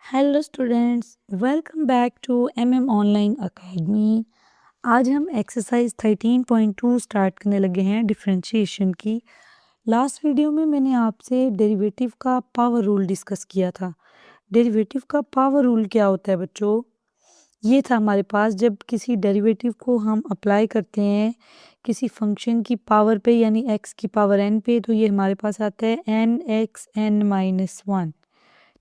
Hello students, welcome back to online academy. आज हम exercise 13.2 start करने लगे हैं डिफरेंशिएशन की। लास्ट वीडियो में मैंने आपसे डेरिवेटिव का पावर रूल डिस्कस किया था। डेरिवेटिव का पावर रूल क्या होता है बच्चों? ये था हमारे पास, जब किसी डेरिवेटिव को हम अप्लाई करते हैं किसी फंक्शन की पावर पे, यानी x की पावर n पे, तो ये हमारे पास आता है n(x(n-1).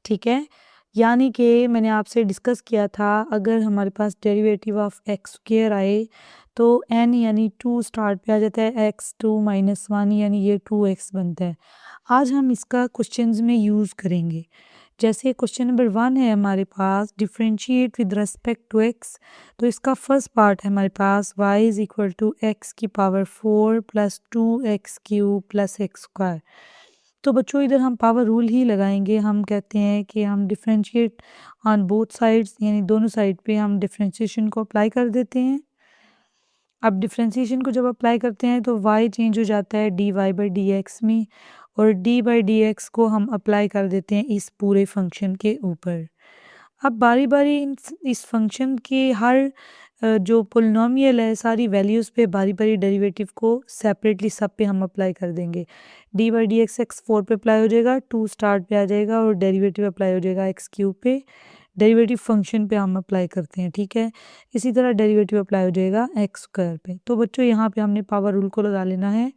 ठीक है, यानी कि मैंने आपसे डिस्कस किया था, अगर हमारे पास डेरिवेटिव ऑफ एक्स स्क्वायर आए तो n यानी 2 स्टार्ट पे आ जाता है, x2 - 1 यानी ये 2x बनता है। आज हम इसका क्वेश्चंस में यूज़ करेंगे। जैसे क्वेश्चन नंबर 1 है हमारे पास, differentiate with respect to x। तो इसका फर्स्ट पार्ट है हमारे पास y is equal to x की पावर 4 + 2x³ + x²। तो बच्चों इधर हम पावर रूल ही लगाएंगे। हम कहते हैं कि हम डिफरेंशिएट ऑन बोथ साइड्स, यानी दोनों साइड पे हम डिफरेंशिएशन को अप्लाई कर देते हैं। अब डिफरेंशिएशन को जब अप्लाई करते हैं तो y चेंज हो जाता है dy/dx में, और d/dx को हम अप्लाई कर देते हैं इस पूरे फंक्शन के ऊपर। अब बारी बारी इस फंक्शन के हर जो पोलिनोमियल है सारी वैल्यूज़ पे बारी बारी डेरिवेटिव को सेपरेटली सब पे हम अप्लाई कर देंगे। d/dx x4 पे अप्लाई हो जाएगा, 2 स्टार्ट पे आ जाएगा, और डेरिवेटिव अप्लाई हो जाएगा x³ पे। डेरिवेटिव फंक्शन पे हम अप्लाई करते हैं, ठीक है। इसी तरह डेरिवेटिव अप्लाई हो जाएगा x² पे। तो बच्चों यहाँ पे हमने पावर रूल को लगा लेना है।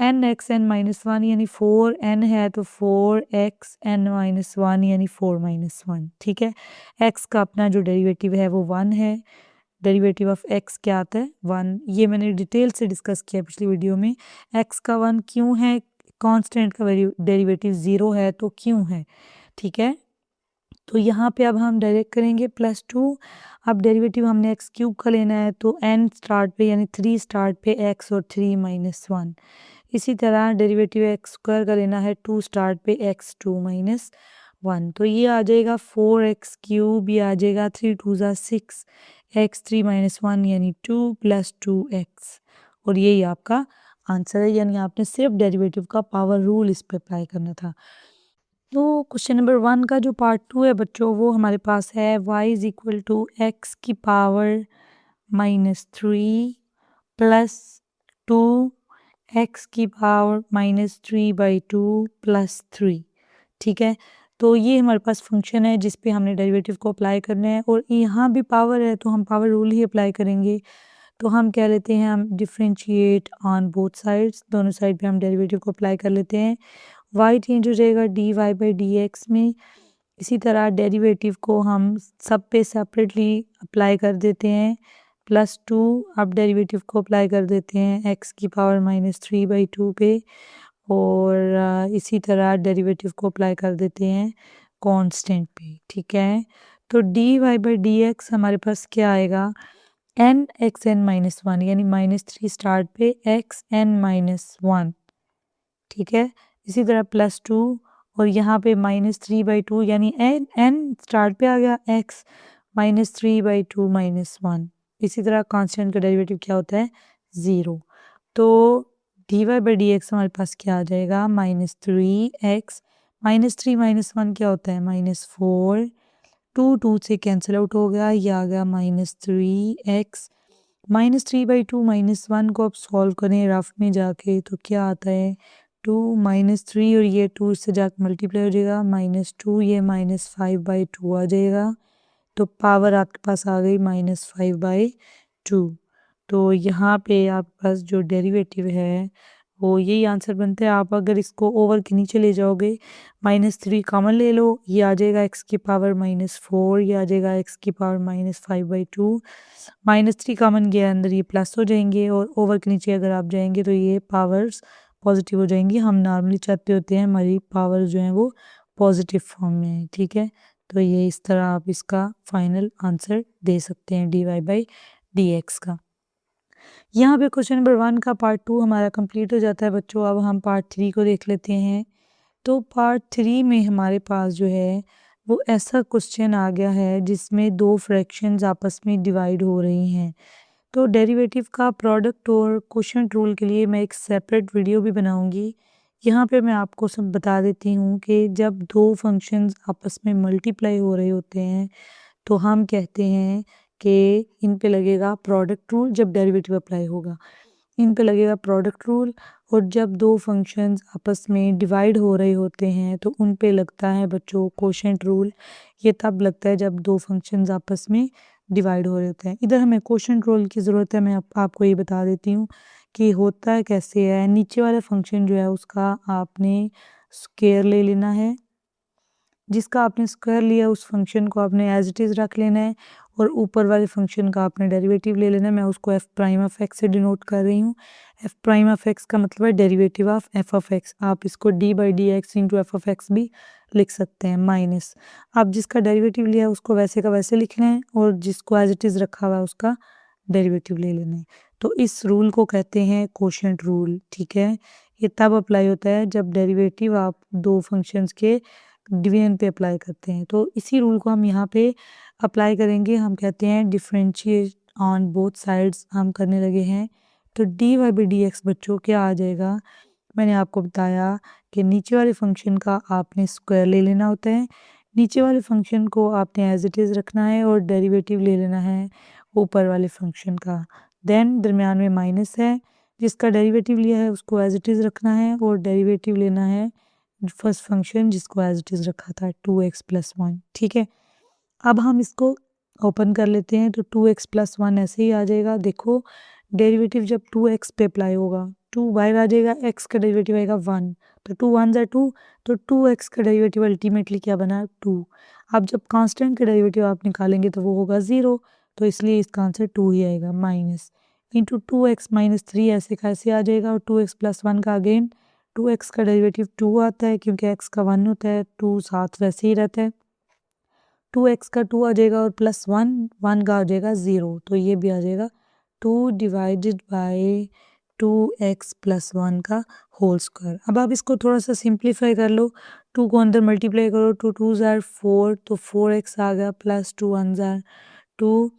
n(x(n-1) यानी 4n है तो 4(x(n-1) यानी 4 - 1, ठीक है। x का अपना जो डेरिवेटिव है वो 1 है। डेरिवेटिव ऑफ x क्या आता है? 1। ये मैंने डिटेल से डिस्कस किया पिछली वीडियो में। x का 1 क्यों है? कांस्टेंट का डेरिवेटिव 0 है तो क्यों है, ठीक है। तो यहाँ पे अब हम डायरेक्ट करेंगे +2। अब डेरिवेटिव हमने x³ का लेना है तो n स्टार्ट पे यानी 3 स्टार्ट पे x और 3 - 1। इसी तरह डेरिवेटिव x² का लेना है 2 स्टार्ट पे x2 - 1। तो ये आ जाएगा 4x³, ये आ जाएगा 3 2 ज़ा 6, x3 - 1 यानी 2 + 2x, और यही आपका आंसर है। यानी आपने सिर्फ डेरिवेटिव का पावर रूल इस पे अप्लाई करना था। तो क्वेश्चन नंबर 1 का जो पार्ट 2 है बच्चों, वो हमारे पास है y is equal to x की पावर -3 + 2 x की पावर -3/2 + 3, ठीक है। तो ये हमारे पास फंक्शन है जिस पे हमने डेरिवेटिव को अप्लाई करना है, और यहाँ भी पावर है तो हम पावर रूल ही अप्लाई करेंगे। तो हम क्या लेते हैं, हम डिफरेंशिएट ऑन बोथ साइड्स, दोनों साइड पे हम डेरिवेटिव को अप्लाई कर लेते हैं। y चेंज हो जाएगा dy/dx में। इसी तरह डेरिवेटिव को हम सब पे सेपरेटली अप्लाई कर देते हैं, +2। अब डेरिवेटिव को अप्लाई कर देते हैं x की पावर -3/2 पे, और इसी तरह डेरिवेटिव को अप्लाई कर देते हैं कांस्टेंट पे, ठीक है। तो dy/dx हमारे पास क्या आएगा, n(x(n-1) यानी -3 स्टार्ट पे x(n-1), ठीक है। इसी तरह +2, और यहाँ पे -3/2 यानी n स्टार्ट पे आ गया x -3/2 - 1। इसी तरह कांस्टेंट का डेरिवेटिव क्या होता है, 0। तो dy/dx हमारे पास क्या आ जाएगा, -3x, -3 - 1 क्या होता है, -4, 2 2 से कैंसिल आउट हो गया, ये आ गया -3x। -3/2 - 1 को अब सॉल्व करें रफ में जाके तो क्या आता है, 2 - 3, और ये 2 से जाकर मल्टीप्लाई हो जाएगा, -2, ये -5/2 आ जाएगा। तो पावर आपके पास आ गई -5/2। तो यहाँ पे आपके पास जो डेरिवेटिव है वो यही आंसर बनता है। आप अगर इसको ओवर के नीचे ले जाओगे, -3 कॉमन ले लो, ये आ जाएगा x की पावर -4, ये आ जाएगा x की पावर -5/2। -3 कॉमन गया अंदर, ये प्लस हो जाएंगे, और ओवर के नीचे अगर आप जाएंगे तो ये पावर्स पॉजिटिव हो जाएंगी। हम नॉर्मली चाहते होते हैं हमारी पावर जो है वो पॉजिटिव फॉर्म में है, ठीक है। तो ये इस तरह आप इसका फाइनल आंसर दे सकते हैं dy/dx का। यहाँ पे क्वेश्चन नंबर 1 का पार्ट 2 हमारा कंप्लीट हो जाता है बच्चों। अब हम पार्ट 3 को देख लेते हैं। तो पार्ट 3 में हमारे पास जो है वो ऐसा क्वेश्चन आ गया है जिसमें दो फ्रैक्शंस आपस में डिवाइड हो रही हैं। तो डेरिवेटिव का प्रोडक्ट और क्वोशंट रूल के लिए मैं एक सेपरेट वीडियो भी बनाऊंगी। यहाँ पे मैं आपको सब बता देती हूँ कि जब दो फंक्शंस आपस में मल्टीप्लाई हो रहे होते हैं तो हम कहते हैं कि इन पे लगेगा प्रोडक्ट रूल। जब डेरिवेटिव अप्लाई होगा इन पे लगेगा प्रोडक्ट रूल, और जब दो फंक्शंस आपस में डिवाइड हो रहे होते हैं तो उन पे लगता है बच्चों कोशेंट रूल। ये तब लगता है जब दो फंक्शंस आपस में डिवाइड हो रहे होते हैं। इधर हमें कोशेंट रूल की ज़रूरत है। मैं आपको ये बता देती हूँ कि होता कैसे है। नीचे वाला फंक्शन जो है उसका आपने स्क्वायर ले लेना है, जिसका आपने स्क्वायर लिया उस फंक्शन को आपने एज इट इज़ रख लेना है, और ऊपर वाले फंक्शन का आपने डेरिवेटिव ले लेना है। मैं उसको एफ प्राइम ऑफ एक्स से डिनोट कर रही हूँ। एफ प्राइम ऑफ एक्स का मतलब है derivative of F of x. आप इसको D by d x into F of x भी लिख सकते हैं, माइनस आप जिसका डेरिवेटिव लिया उसको वैसे का वैसे लिखना है, और जिसको एज इट इज़ रखा हुआ है उसका डेरिवेटिव ले लेना है। तो इस रूल को कहते हैं कोशेंट रूल। ठीक है, ये तब अप्लाई होता है जब डेरिवेटिव आप दो फंक्शंस के डिवीजन पे अप्लाई करते हैं। तो इसी रूल को हम यहाँ पे अप्लाई करेंगे। हम कहते हैं डिफरेंशिएट ऑन बोथ साइड्स हम करने लगे हैं। तो d y by d x बच्चों क्या आ जाएगा। मैंने आपको बताया कि नीचे वाले फंक्शन का आपने स्क्वायर ले लेना होता है, नीचे वाले फंक्शन को आपने एज इट इज़ रखना है, और डेरिवेटिव ले लेना है ऊपर वाले फंक्शन का। देन दरमियान में माइनस है, जिसका डेरिवेटिव लिया है उसको एज इट इज़ रखना है, और डेरिवेटिव लेना है फर्स्ट फंक्शन जिसको एज इट इज़ रखा था 2x+1। ठीक है, अब हम इसको ओपन कर लेते हैं। तो 2x+1 ऐसे ही आ जाएगा। देखो डेरिवेटिव जब 2x पे अप्लाई होगा 2 बाहर आ जाएगा, x का डेरिवेटिव आएगा 1, तो 2 1 ज़ा 2, तो 2x का डेरिवेटिव अल्टीमेटली क्या बना 2। अब जब कांस्टेंट का डेरिवेटिव आप निकालेंगे तो वो होगा 0, तो इसलिए इसका आंसर 2 ही आएगा। माइनस इंटू 2x-3 ऐसे का ऐसे आ जाएगा, और 2x+1 का अगेन 2x का डेरिवेटिव 2 आता है क्योंकि x का 1 होता है, 2 साथ वैसे ही रहता है। 2x का 2 आ जाएगा और प्लस 1 1 का आ जाएगा 0, तो ये भी आ जाएगा 2 डिवाइडेड बाय 2x+1 का होल स्क्वायर। अब आप इसको थोड़ा सा सिंप्लीफाई कर लो, 2 को अंदर मल्टीप्लाई करो, 2 2 ज़ार 4, तो 4x आ गया, प्लस 2 1 ज़ार 2।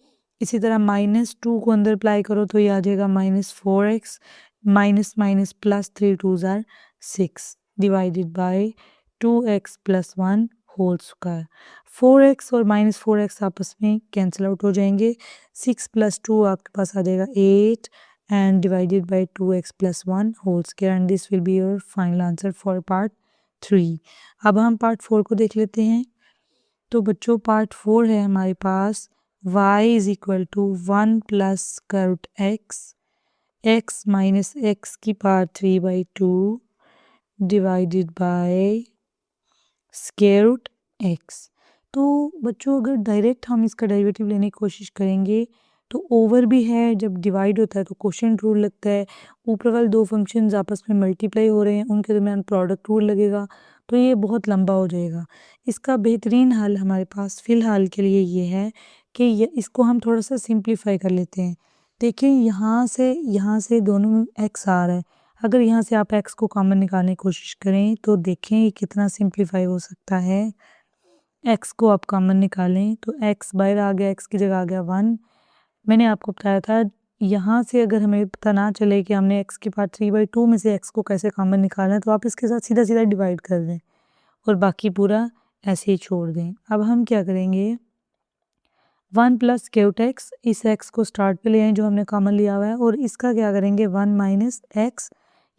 इसी तरह -2 को अंदर अप्लाई करो तो ये आ जाएगा -4x, माइनस माइनस प्लस 3 2 ज़ार 6 divided by 2x+1 whole square. 4x और -4x आपस में कैंसिल आउट हो जाएंगे। 6 + 2 आपके पास आ जाएगा 8 and divided by 2x+1 whole square, and this will be your final answer for part 3। अब हम पार्ट 4 को देख लेते हैं। तो बच्चों पार्ट 4 है हमारे पास y = 1 + x, x - x की पावर 3/2 डिवाइडेड बाय √x। तो बच्चों अगर डायरेक्ट हम इसका डेरिवेटिव लेने की कोशिश करेंगे तो ओवर भी है, जब डिवाइड होता है तो कोशेंट रूल लगता है, ऊपर वाले दो फंक्शंस आपस में मल्टीप्लाई हो रहे हैं उनके दरमियान प्रोडक्ट रूल लगेगा, तो ये बहुत लंबा हो जाएगा। इसका बेहतरीन हल हमारे पास फ़िलहाल के लिए ये है कि इसको हम थोड़ा सा सिंप्लीफाई कर लेते हैं। देखिए यहाँ से दोनों में x आ रहा है, अगर यहाँ से आप x को कॉमन निकालने की कोशिश करें तो देखें ये कितना सिंप्लीफाई हो सकता है। x को आप कॉमन निकालें तो x बाहर आ गया, x की जगह आ गया 1। मैंने आपको बताया था यहाँ से अगर हमें पता ना चले कि हमने x की पावर 3/2 में से x को कैसे कॉमन निकालना है तो आप इसके साथ सीधा सीधा डिवाइड कर दें और बाकी पूरा ऐसे ही छोड़ दें। अब हम क्या करेंगे, 1 + √x, इस x को स्टार्ट पे ले आए जो हमने कॉमन लिया हुआ है, और इसका क्या करेंगे 1 - x,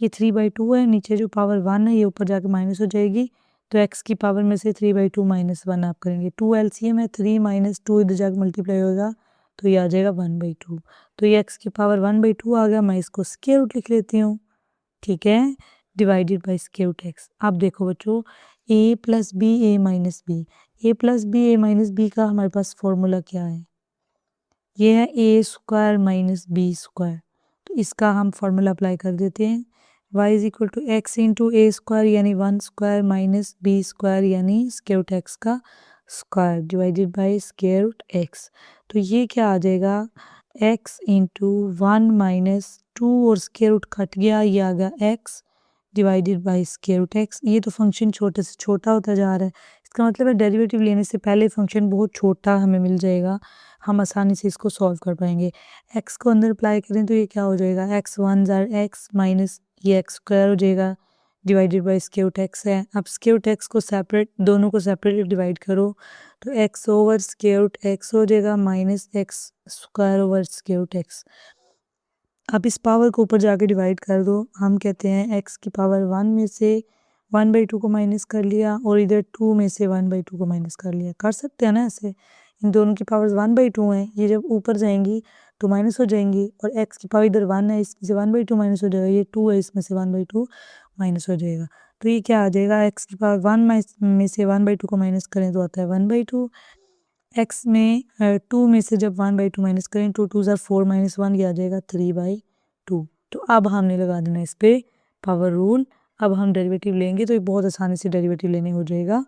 ये 3/2 है, नीचे जो पावर 1 है ये ऊपर जाके माइनस हो जाएगी, तो x की पावर में से 3/2 - 1 आप करेंगे, 2 LCM है, 3 - 2 इधर जाके मल्टीप्लाई होगा तो ये आ जाएगा 1/2। तो ये x की पावर 1/2 आ गया, मैं इसको स्क्वायर रूट लिख लेती हूँ। ठीक है, डिवाइडेड बाय √x। अब देखो बच्चों a + b a - b, a + b a - b का हमारे पास फॉर्मूला क्या है, ये है a² - b²। तो इसका हम फॉर्मूला अप्लाई कर देते हैं, y = x × a² यानी 1² - b² यानी √x का स्क्वायर डिवाइडेड बाय √x। तो ये क्या आ जाएगा, x × 1 - 2 और स्क्वायर रूट कट गया, ये आ गया x डिवाइडेड बाय √x। ये तो फंक्शन छोटे से छोटा होता जा रहा है, इसका मतलब है डेरिवेटिव लेने से पहले फंक्शन बहुत छोटा हमें मिल जाएगा, हम आसानी से इसको सॉल्व कर पाएंगे। x को अंदर अप्लाई करें तो ये क्या हो जाएगा, x 1 ज़ार x माइनस ये x² हो जाएगा divided by square root x है। अब स्क्वायर रूट एक्स को सेपरेट, दोनों को सेपरेट डिवाइड करो तो x over square root x हो जाएगा minus x square over square root x. अब इस पावर को ऊपर जाके डिवाइड कर दो। हम कहते हैं एक्स की पावर 1 में से 1/2 को माइनस कर लिया और इधर 2 में से 1/2 को माइनस कर लिया। कर सकते हैं ना ऐसे, इन दोनों की पावर्स 1/2 हैं, ये जब ऊपर जाएंगी तो माइनस हो जाएंगी, और एक्स की पावर इधर 1 है, इसमें से 1/2 माइनस हो जाएगा, ये 2 है, इसमें से 1/2 माइनस हो जाएगा। तो ये क्या आ जाएगा, एक्स की पावर 1 में से 1/2 को माइनस करें तो आता है 1/2। एक्स में 2 में से जब 1/2 माइनस करें तो 2 ज़ा 4 माइनस 1 ये आ जाएगा 3/2। तो अब हमने लगा देना इस पे पावर रूल। अब हम डेरिवेटिव लेंगे तो ये बहुत आसानी से डेरिवेटिव लेने हो जाएगा।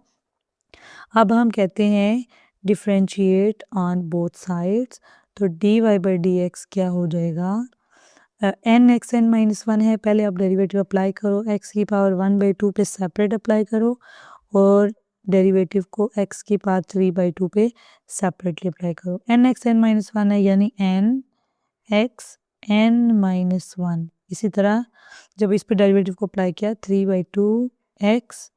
अब हम कहते हैं डिफ्रेंशिएट ऑन बोथ साइड्स, तो dy/dx क्या हो जाएगा, एन एक्स एन माइनस 1 है, पहले आप डेरिवेटिव अप्लाई करो, एक्स की पावर 1/2 पे सेपरेट अप्लाई करो और डेरिवेटिव को एक्स की पावर 3/2 पे सेपरेटली अप्लाई करो। एन एक्स एन माइनस 1 है, यानी एन एक्स एन माइनस 1। इसी तरह जब इस पे डेरिवेटिव को अप्लाई किया 3/2 एक्स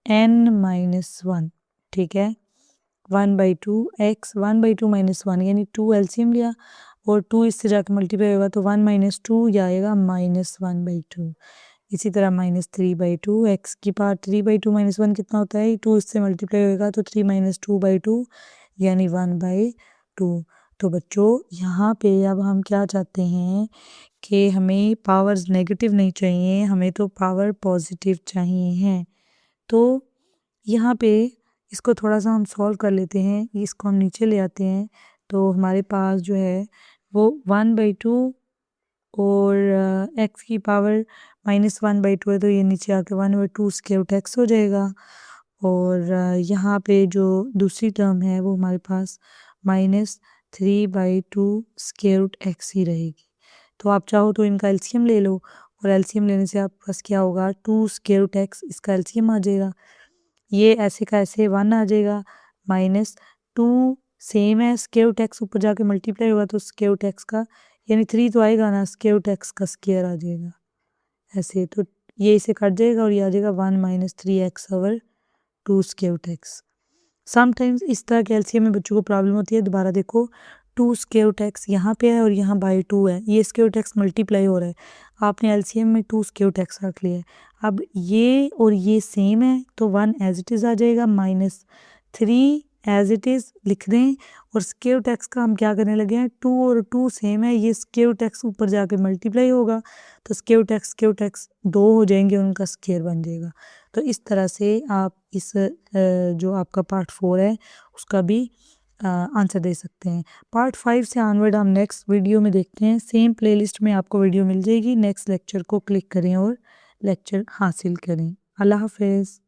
एन माइनस 1, ठीक है, 1/2 एक्स 1/2 माइनस 1 यानी 2 एलसीएम लिया और 2 इससे जाकर मल्टीप्लाई होगा तो 1 - 2 ये आएगा -1/2। इसी तरह -3/2 एक्स की पावर 3/2 माइनस 1 कितना होता है, 2 इससे मल्टीप्लाई होगा तो 3 - 2/2 यानी 1/2। तो बच्चों यहाँ पे अब हम क्या चाहते हैं कि हमें पावर्स नेगेटिव नहीं चाहिए, हमें तो पावर पॉजिटिव चाहिए हैं। तो यहाँ पे इसको थोड़ा सा हम सॉल्व कर लेते हैं, इसको हम नीचे ले आते हैं तो हमारे पास जो है वो 1/2 और एक्स की पावर -1/2 है, तो ये नीचे आके 1/2 स्क्वायर रूट एक्स हो जाएगा। और यहाँ पे जो दूसरी टर्म है वो हमारे पास -3/2 स्क्वायर रूट एक्स ही रहेगी। तो आप चाहो तो इनका एलसीएम ले लो, और एलसीएम लेने से आपके पास क्या होगा, 2 स्क्वायर रूट एक्स इसका एलसीएम आ जाएगा, ये ऐसे का ऐसे 1 आ जाएगा, -2 सेम है, स्क्वायर रूट एक्स ऊपर जाके मल्टीप्लाई होगा तो स्क्वायर रूट एक्स का यानी 3 तो आएगा ना, स्क्वायर रूट एक्स का स्क्वायर आ जाएगा ऐसे, तो ये इसे कट जाएगा और ये आ जाएगा 1 - 3x over 2 square root x. Sometimes इस तरह के एलसीएम में बच्चों को प्रॉब्लम होती है। दोबारा देखो, 2 स्क्वायर रूट एक्स यहाँ पे है और यहाँ बाई 2 है, ये स्क्वायर रूट एक्स मल्टीप्लाई हो रहा है, आपने एलसीएम में 2 स्क्वायर रूट एक्स रख लिया है। अब ये और ये सेम है तो 1 एज इट इज़ आ जाएगा, -3 एज इट इज़ लिख दें, और स्क्वायर रूट एक्स का हम क्या करने लगे हैं, 2 और 2 सेम है, ये स्क्वायर रूट एक्स ऊपर जाके मल्टीप्लाई होगा तो स्क्वायर रूट एक्स 2 हो जाएंगे, उनका स्क्वायर बन जाएगा। तो इस तरह से आप इस जो आपका पार्ट 4 है उसका भी आंसर दे सकते हैं। पार्ट 5 से ऑनवर्ड हम नेक्स्ट वीडियो में देखते हैं, सेम प्लेलिस्ट में आपको वीडियो मिल जाएगी, नेक्स्ट लेक्चर को क्लिक करें और लेक्चर हासिल करें। अल्लाह हाफिज़।